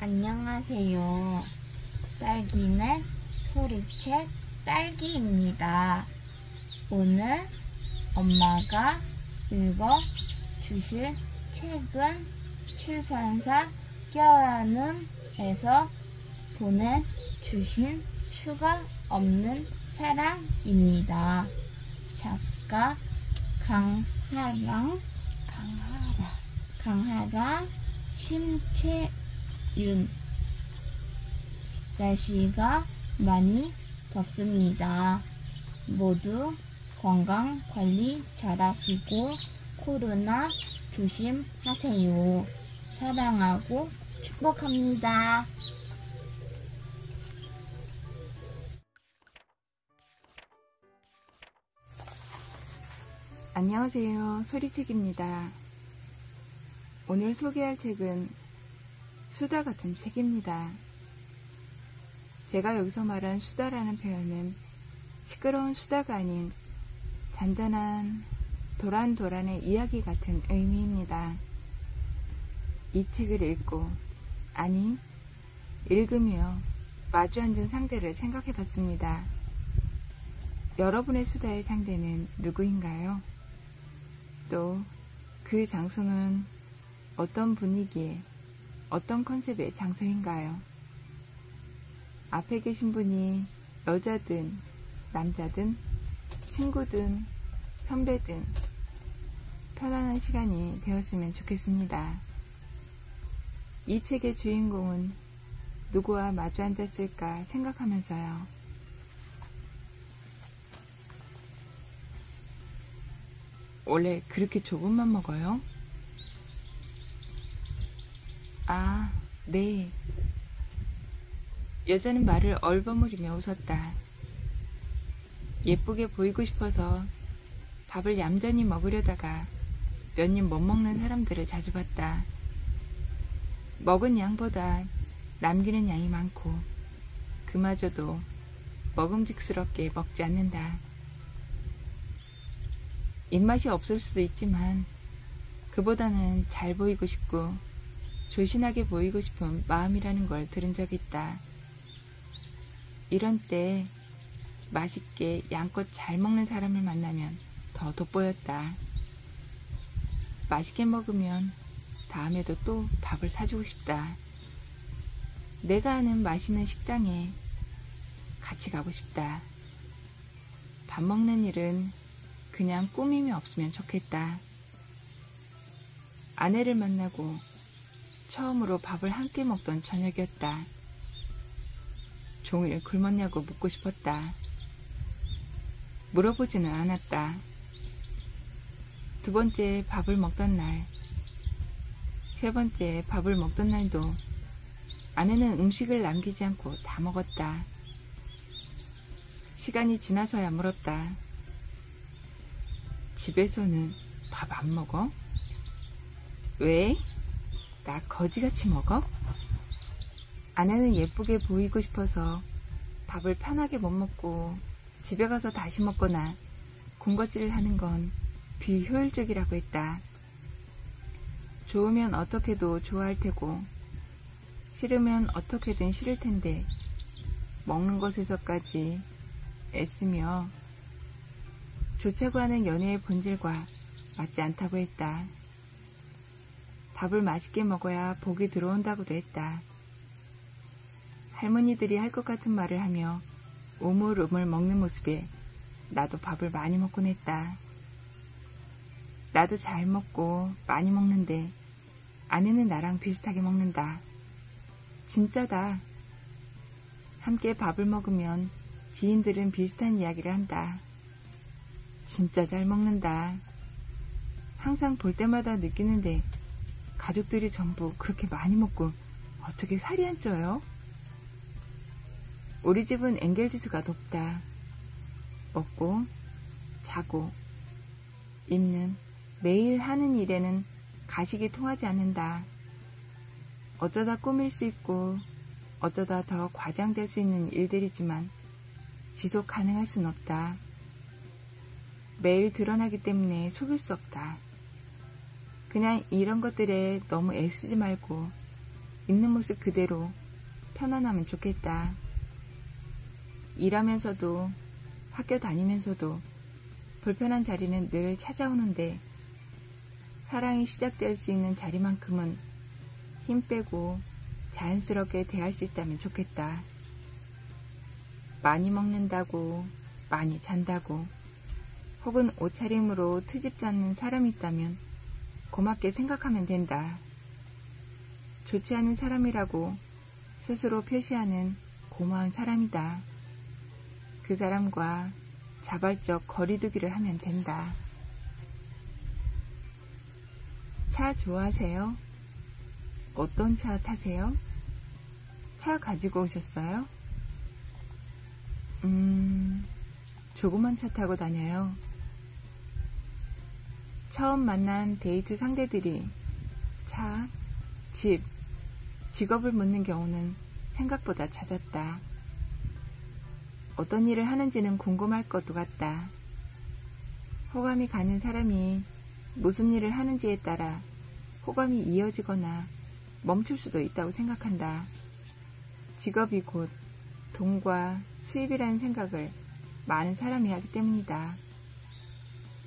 안녕하세요. 딸기네 소리책 딸기입니다. 오늘 엄마가 읽어 주실 책은 출판사 껴안음에서 보내주신 수가 없는 사랑입니다. 작가 강하라 심채윤. 날씨가 많이 덥습니다. 모두 건강관리 잘하시고 코로나 조심하세요. 사랑하고 축복합니다. 안녕하세요. 소리책입니다. 오늘 소개할 책은 수다 같은 책입니다. 제가 여기서 말한 수다라는 표현은 시끄러운 수다가 아닌 잔잔한 도란도란의 이야기 같은 의미입니다. 이 책을 읽고, 아니, 읽으며 마주 앉은 상대를 생각해 봤습니다. 여러분의 수다의 상대는 누구인가요? 또 그 장소는 어떤 분위기에, 어떤 컨셉의 장소인가요? 앞에 계신 분이 여자든 남자든 친구든 선배든 편안한 시간이 되었으면 좋겠습니다. 이 책의 주인공은 누구와 마주 앉았을까 생각하면서요. 원래 그렇게 조금만 먹어요? 아, 네. 여자는 말을 얼버무리며 웃었다. 예쁘게 보이고 싶어서 밥을 얌전히 먹으려다가 몇 입 못 먹는 사람들을 자주 봤다. 먹은 양보다 남기는 양이 많고 그마저도 먹음직스럽게 먹지 않는다. 입맛이 없을 수도 있지만 그보다는 잘 보이고 싶고 조신하게 보이고 싶은 마음이라는 걸 들은 적 있다. 이런 때 맛있게 양껏 잘 먹는 사람을 만나면 더 돋보였다. 맛있게 먹으면 다음에도 또 밥을 사주고 싶다. 내가 아는 맛있는 식당에 같이 가고 싶다. 밥 먹는 일은 그냥 꾸밈이 없으면 좋겠다. 아내를 만나고 처음으로 밥을 함께 먹던 저녁이었다. 종일 굶었냐고 묻고 싶었다. 물어보지는 않았다. 두 번째 밥을 먹던 날, 세 번째 밥을 먹던 날도 아내는 음식을 남기지 않고 다 먹었다. 시간이 지나서야 물었다. 집에서는 밥 안 먹어? 왜? 나 거지같이 먹어? 아내는 예쁘게 보이고 싶어서 밥을 편하게 못 먹고 집에 가서 다시 먹거나 군것질을 하는 건 비효율적이라고 했다. 좋으면 어떻게도 좋아할 테고 싫으면 어떻게든 싫을 텐데 먹는 것에서까지 애쓰며 좋자고 하는 연애의 본질과 맞지 않다고 했다. 밥을 맛있게 먹어야 복이 들어온다고도 했다. 할머니들이 할 것 같은 말을 하며 우물우물 먹는 모습에 나도 밥을 많이 먹곤 했다. 나도 잘 먹고 많이 먹는데 아내는 나랑 비슷하게 먹는다. 진짜다. 함께 밥을 먹으면 지인들은 비슷한 이야기를 한다. 진짜 잘 먹는다. 항상 볼 때마다 느끼는데 가족들이 전부 그렇게 많이 먹고 어떻게 살이 안 쪄요? 우리 집은 엔겔지수가 높다. 먹고, 자고, 입는, 매일 하는 일에는 가식이 통하지 않는다. 어쩌다 꾸밀 수 있고 어쩌다 더 과장될 수 있는 일들이지만 지속 가능할 순 없다. 매일 드러나기 때문에 속일 수 없다. 그냥 이런 것들에 너무 애쓰지 말고 있는 모습 그대로 편안하면 좋겠다. 일하면서도 학교 다니면서도 불편한 자리는 늘 찾아오는데 사랑이 시작될 수 있는 자리만큼은 힘 빼고 자연스럽게 대할 수 있다면 좋겠다. 많이 먹는다고, 많이 잔다고, 혹은 옷차림으로 트집지 않는 사람이 있다면 고맙게 생각하면 된다. 좋지 않은 사람이라고 스스로 표시하는 고마운 사람이다. 그 사람과 자발적 거리두기를 하면 된다. 차 좋아하세요? 어떤 차 타세요? 차 가지고 오셨어요? 조그만 차 타고 다녀요. 처음 만난 데이트 상대들이 차, 집, 직업을 묻는 경우는 생각보다 잦았다. 어떤 일을 하는지는 궁금할 것도 같다. 호감이 가는 사람이 무슨 일을 하는지에 따라 호감이 이어지거나 멈출 수도 있다고 생각한다. 직업이 곧 돈과 수입이라는 생각을 많은 사람이 하기 때문이다.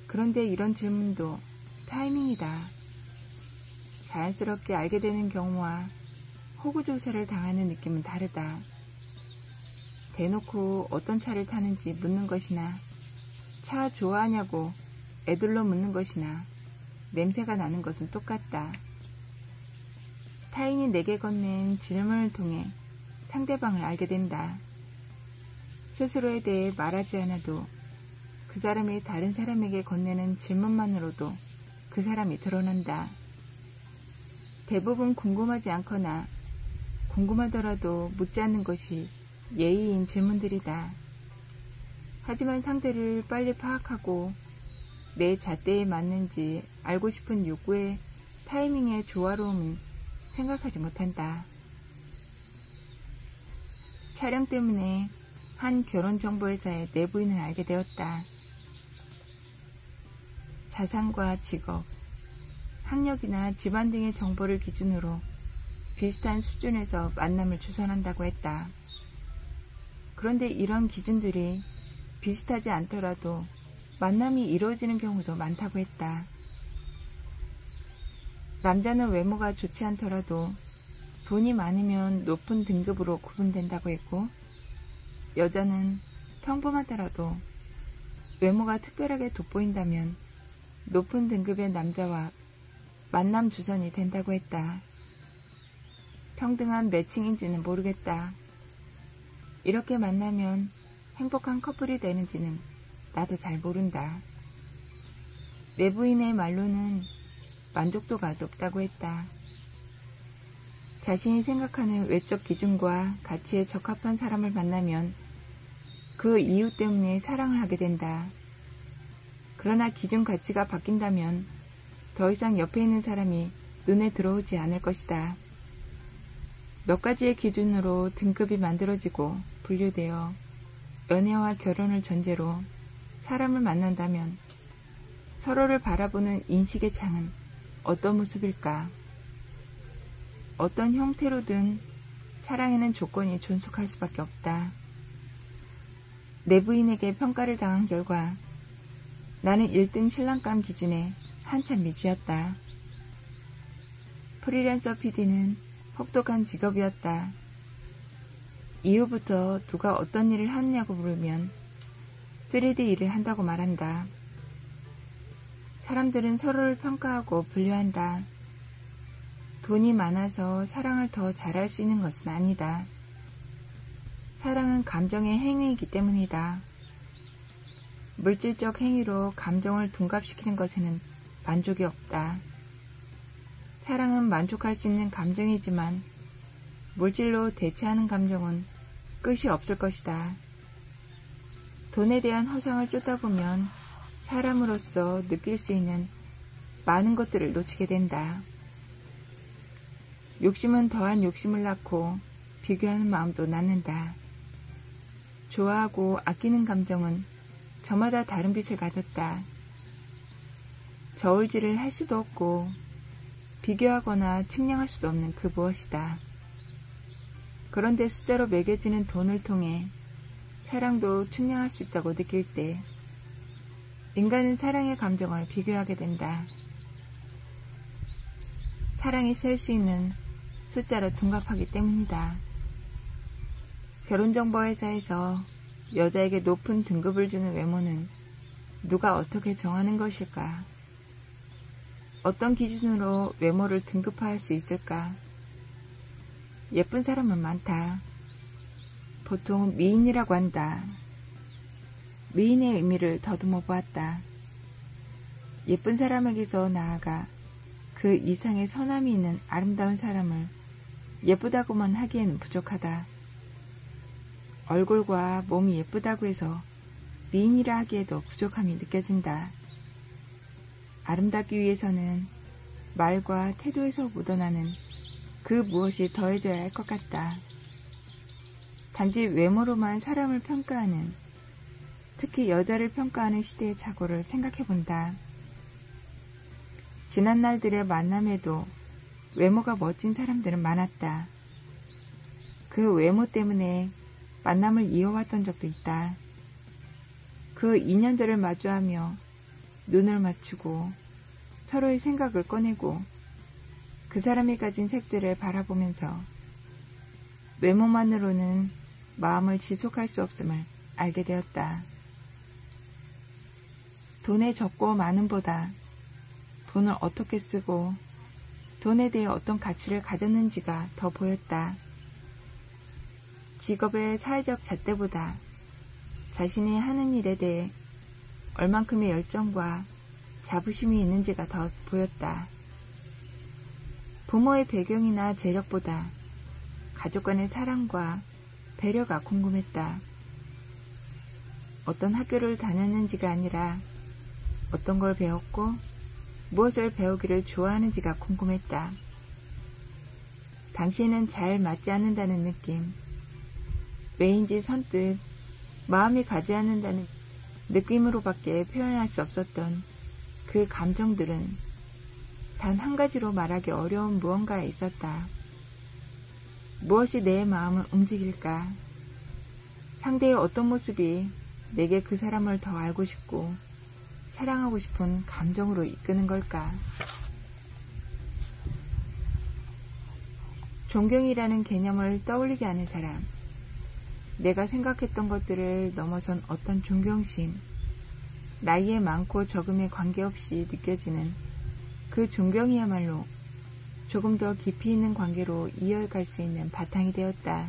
그런데 이런 질문도 타이밍이다. 자연스럽게 알게 되는 경우와 호구조사를 당하는 느낌은 다르다. 대놓고 어떤 차를 타는지 묻는 것이나 차 좋아하냐고 애들로 묻는 것이나 냄새가 나는 것은 똑같다. 타인이 내게 건넨 질문을 통해 상대방을 알게 된다. 스스로에 대해 말하지 않아도 그 사람이 다른 사람에게 건네는 질문만으로도 그 사람이 드러난다. 대부분 궁금하지 않거나 궁금하더라도 묻지 않는 것이 예의인 질문들이다. 하지만 상대를 빨리 파악하고 내 잣대에 맞는지 알고 싶은 욕구의 타이밍의 조화로움은 생각하지 못한다. 촬영 때문에 한 결혼정보회사의 내부인을 알게 되었다. 자산과 직업, 학력이나 집안 등의 정보를 기준으로 비슷한 수준에서 만남을 주선한다고 했다. 그런데 이런 기준들이 비슷하지 않더라도 만남이 이루어지는 경우도 많다고 했다. 남자는 외모가 좋지 않더라도 돈이 많으면 높은 등급으로 구분된다고 했고, 여자는 평범하더라도 외모가 특별하게 돋보인다면 높은 등급의 남자와 만남 주선이 된다고 했다. 평등한 매칭인지는 모르겠다. 이렇게 만나면 행복한 커플이 되는지는 나도 잘 모른다. 내부인의 말로는 만족도가 높다고 했다. 자신이 생각하는 외적 기준과 가치에 적합한 사람을 만나면 그 이유 때문에 사랑을 하게 된다. 그러나 기준 가치가 바뀐다면 더 이상 옆에 있는 사람이 눈에 들어오지 않을 것이다. 몇 가지의 기준으로 등급이 만들어지고 분류되어 연애와 결혼을 전제로 사람을 만난다면 서로를 바라보는 인식의 창은 어떤 모습일까? 어떤 형태로든 사랑에는 조건이 존속할 수밖에 없다. 내부인에게 평가를 당한 결과 나는 1등 신랑감 기준에 한참 미치였다. 프리랜서 PD는 혹독한 직업이었다. 이후부터 누가 어떤 일을 하느냐고 물으면 3D 일을 한다고 말한다. 사람들은 서로를 평가하고 분류한다. 돈이 많아서 사랑을 더 잘할 수 있는 것은 아니다. 사랑은 감정의 행위이기 때문이다. 물질적 행위로 감정을 둔갑시키는 것에는 만족이 없다. 사랑은 만족할 수 있는 감정이지만 물질로 대체하는 감정은 끝이 없을 것이다. 돈에 대한 허상을 쫓다 보면 사람으로서 느낄 수 있는 많은 것들을 놓치게 된다. 욕심은 더한 욕심을 낳고 비교하는 마음도 낳는다. 좋아하고 아끼는 감정은 저마다 다른 빛을 가졌다. 저울질을 할 수도 없고 비교하거나 측량할 수도 없는 그 무엇이다. 그런데 숫자로 매겨지는 돈을 통해 사랑도 측량할 수 있다고 느낄 때 인간은 사랑의 감정을 비교하게 된다. 사랑이 셀 수 있는 숫자로 둔갑하기 때문이다. 결혼정보회사에서 여자에게 높은 등급을 주는 외모는 누가 어떻게 정하는 것일까? 어떤 기준으로 외모를 등급화할 수 있을까? 예쁜 사람은 많다. 보통 미인이라고 한다. 미인의 의미를 더듬어 보았다. 예쁜 사람에게서 나아가 그 이상의 선함이 있는 아름다운 사람을 예쁘다고만 하기에는 부족하다. 얼굴과 몸이 예쁘다고 해서 미인이라 하기에도 부족함이 느껴진다. 아름답기 위해서는 말과 태도에서 묻어나는 그 무엇이 더해져야 할 것 같다. 단지 외모로만 사람을 평가하는, 특히 여자를 평가하는 시대의 착오를 생각해본다. 지난 날들의 만남에도 외모가 멋진 사람들은 많았다. 그 외모 때문에 만남을 이어왔던 적도 있다. 그 인연들을 마주하며 눈을 맞추고 서로의 생각을 꺼내고 그 사람이 가진 색들을 바라보면서 외모만으로는 마음을 지속할 수 없음을 알게 되었다. 돈의 적고 많음보다 돈을 어떻게 쓰고 돈에 대해 어떤 가치를 가졌는지가 더 보였다. 직업의 사회적 잣대보다 자신이 하는 일에 대해 얼만큼의 열정과 자부심이 있는지가 더 보였다. 부모의 배경이나 재력보다 가족 간의 사랑과 배려가 궁금했다. 어떤 학교를 다녔는지가 아니라 어떤 걸 배웠고 무엇을 배우기를 좋아하는지가 궁금했다. 당시에는 잘 맞지 않는다는 느낌, 왜인지 선뜻 마음이 가지 않는다는 느낌으로밖에 표현할 수 없었던 그 감정들은 단 한 가지로 말하기 어려운 무언가에 있었다. 무엇이 내 마음을 움직일까? 상대의 어떤 모습이 내게 그 사람을 더 알고 싶고 사랑하고 싶은 감정으로 이끄는 걸까? 존경이라는 개념을 떠올리게 하는 사람, 내가 생각했던 것들을 넘어선 어떤 존경심, 나이에 많고 적음에 관계없이 느껴지는 그 존경이야말로 조금 더 깊이 있는 관계로 이어갈 수 있는 바탕이 되었다.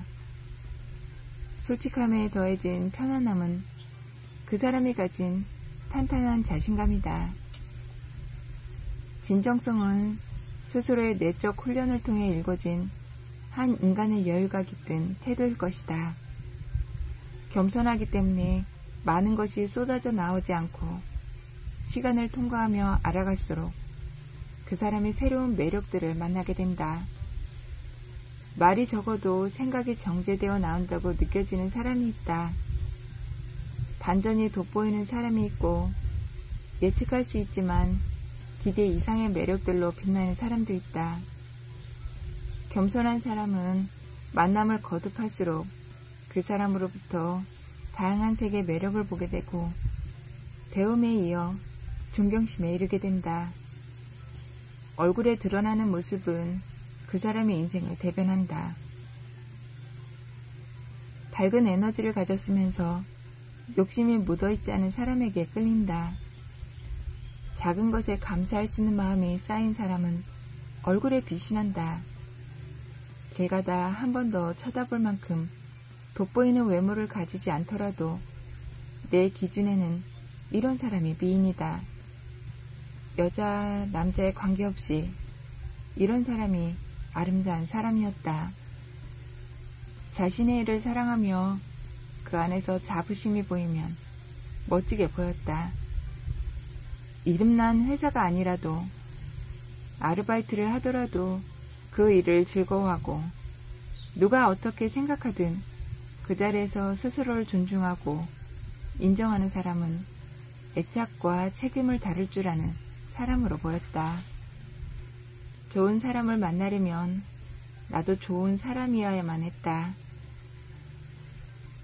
솔직함에 더해진 편안함은 그 사람이 가진 탄탄한 자신감이다. 진정성은 스스로의 내적 훈련을 통해 일궈진 한 인간의 여유가 깃든 태도일 것이다. 겸손하기 때문에 많은 것이 쏟아져 나오지 않고 시간을 통과하며 알아갈수록 그 사람의 새로운 매력들을 만나게 된다. 말이 적어도 생각이 정제되어 나온다고 느껴지는 사람이 있다. 반전이 돋보이는 사람이 있고 예측할 수 있지만 기대 이상의 매력들로 빛나는 사람도 있다. 겸손한 사람은 만남을 거듭할수록 그 사람으로부터 다양한 색의 매력을 보게 되고 배움에 이어 존경심에 이르게 된다. 얼굴에 드러나는 모습은 그 사람의 인생을 대변한다. 밝은 에너지를 가졌으면서 욕심이 묻어있지 않은 사람에게 끌린다. 작은 것에 감사할 수 있는 마음이 쌓인 사람은 얼굴에 빛이 난다. 길 가다 한 번 더 쳐다볼 만큼 돋보이는 외모를 가지지 않더라도 내 기준에는 이런 사람이 미인이다. 여자, 남자에 관계없이 이런 사람이 아름다운 사람이었다. 자신의 일을 사랑하며 그 안에서 자부심이 보이면 멋지게 보였다. 이름난 회사가 아니라도 아르바이트를 하더라도 그 일을 즐거워하고 누가 어떻게 생각하든 그 자리에서 스스로를 존중하고 인정하는 사람은 애착과 책임을 다룰 줄 아는 사람으로 보였다. 좋은 사람을 만나려면 나도 좋은 사람이어야만 했다.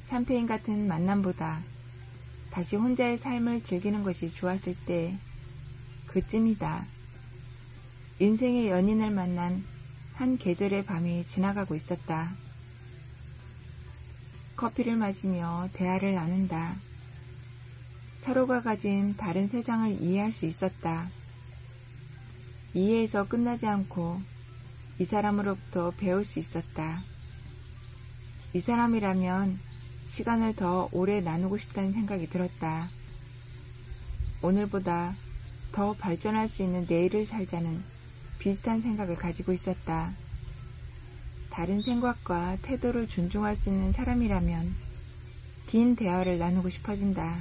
샴페인 같은 만남보다 다시 혼자의 삶을 즐기는 것이 좋았을 때 그쯤이다. 인생의 연인을 만난 한 계절의 밤이 지나가고 있었다. 커피를 마시며 대화를 나눈다. 서로가 가진 다른 세상을 이해할 수 있었다. 이해에서 끝나지 않고 이 사람으로부터 배울 수 있었다. 이 사람이라면 시간을 더 오래 나누고 싶다는 생각이 들었다. 오늘보다 더 발전할 수 있는 내일을 살자는 비슷한 생각을 가지고 있었다. 다른 생각과 태도를 존중할 수 있는 사람이라면 긴 대화를 나누고 싶어진다.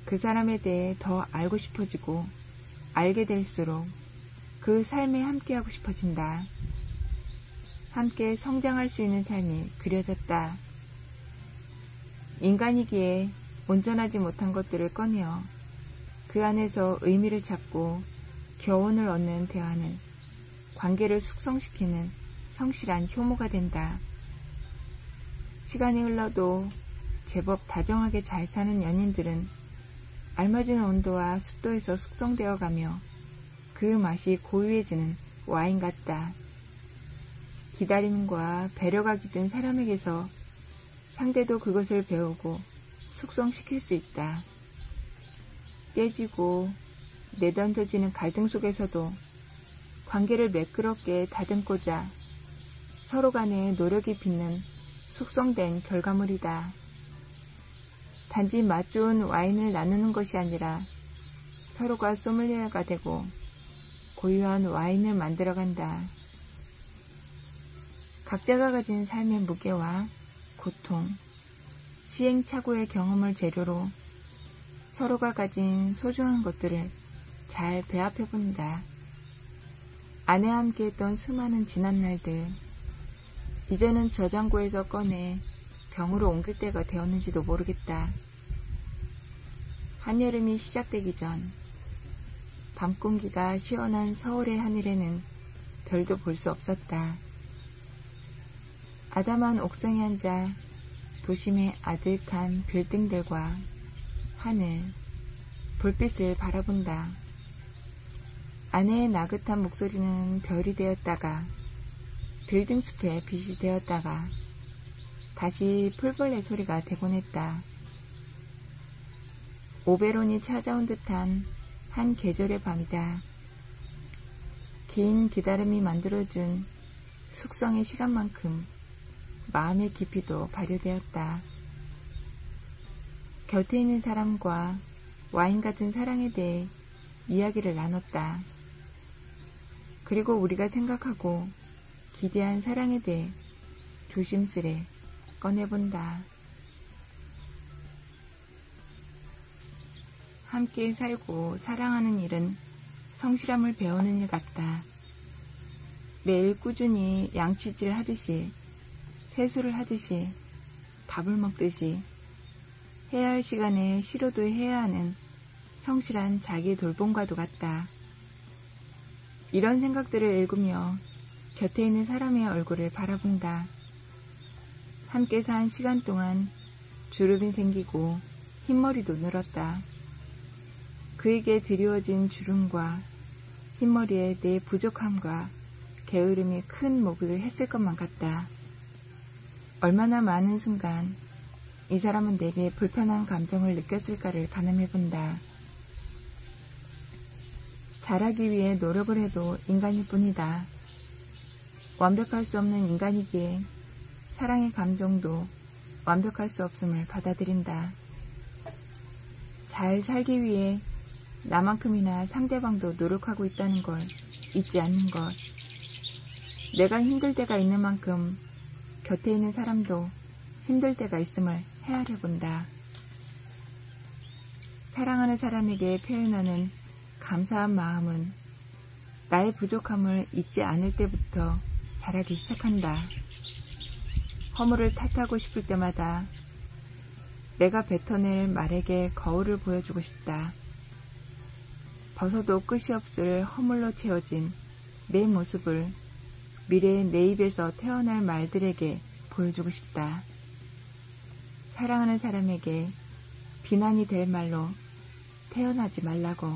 그 사람에 대해 더 알고 싶어지고 알게 될수록 그 삶에 함께하고 싶어진다. 함께 성장할 수 있는 삶이 그려졌다. 인간이기에 온전하지 못한 것들을 꺼내어 그 안에서 의미를 찾고 교훈을 얻는 대화는 관계를 숙성시키는 성실한 효모가 된다. 시간이 흘러도 제법 다정하게 잘 사는 연인들은 알맞은 온도와 습도에서 숙성되어 가며 그 맛이 고유해지는 와인 같다. 기다림과 배려가 깃든 사람에게서 상대도 그것을 배우고 숙성시킬 수 있다. 깨지고 내던져지는 갈등 속에서도 관계를 매끄럽게 다듬고자 서로 간의 노력이 빚는 숙성된 결과물이다. 단지 맛 좋은 와인을 나누는 것이 아니라 서로가 소믈리에가 되고 고유한 와인을 만들어간다. 각자가 가진 삶의 무게와 고통, 시행착오의 경험을 재료로 서로가 가진 소중한 것들을 잘 배합해본다. 아내와 함께했던 수많은 지난 날들, 이제는 저장고에서 꺼내 병으로 옮길 때가 되었는지도 모르겠다. 한여름이 시작되기 전 밤 공기가 시원한 서울의 하늘에는 별도 볼 수 없었다. 아담한 옥상에 앉아 도심의 아득한 빌딩들과 하늘, 불빛을 바라본다. 아내의 나긋한 목소리는 별이 되었다가 빌딩 숲의 빛이 되었다가 다시 풀벌레 소리가 되곤 했다. 오베론이 찾아온 듯한 한 계절의 밤이다. 긴 기다림이 만들어준 숙성의 시간만큼 마음의 깊이도 발휘되었다. 곁에 있는 사람과 와인 같은 사랑에 대해 이야기를 나눴다. 그리고 우리가 생각하고 기대한 사랑에 대해 조심스레 꺼내본다. 함께 살고 사랑하는 일은 성실함을 배우는 일 같다. 매일 꾸준히 양치질 하듯이, 세수를 하듯이, 밥을 먹듯이 해야 할 시간에 쉬러도 해야 하는 성실한 자기 돌봄과도 같다. 이런 생각들을 읽으며 곁에 있는 사람의 얼굴을 바라본다. 함께 산 시간 동안 주름이 생기고 흰머리도 늘었다. 그에게 드리워진 주름과 흰머리에 내 부족함과 게으름이 큰 몫을 했을 것만 같다. 얼마나 많은 순간 이 사람은 내게 불편한 감정을 느꼈을까를 가늠해본다. 잘하기 위해 노력을 해도 인간일 뿐이다. 완벽할 수 없는 인간이기에 사랑의 감정도 완벽할 수 없음을 받아들인다. 잘 살기 위해 나만큼이나 상대방도 노력하고 있다는 걸 잊지 않는 것. 내가 힘들 때가 있는 만큼 곁에 있는 사람도 힘들 때가 있음을 헤아려 본다. 사랑하는 사람에게 표현하는 감사한 마음은 나의 부족함을 잊지 않을 때부터 자라기 시작한다. 허물을 탓하고 싶을 때마다 내가 뱉어낼 말에게 거울을 보여주고 싶다. 벗어도 끝이 없을 허물로 채워진 내 모습을 미래의 내 입에서 태어날 말들에게 보여주고 싶다. 사랑하는 사람에게 비난이 될 말로 태어나지 말라고.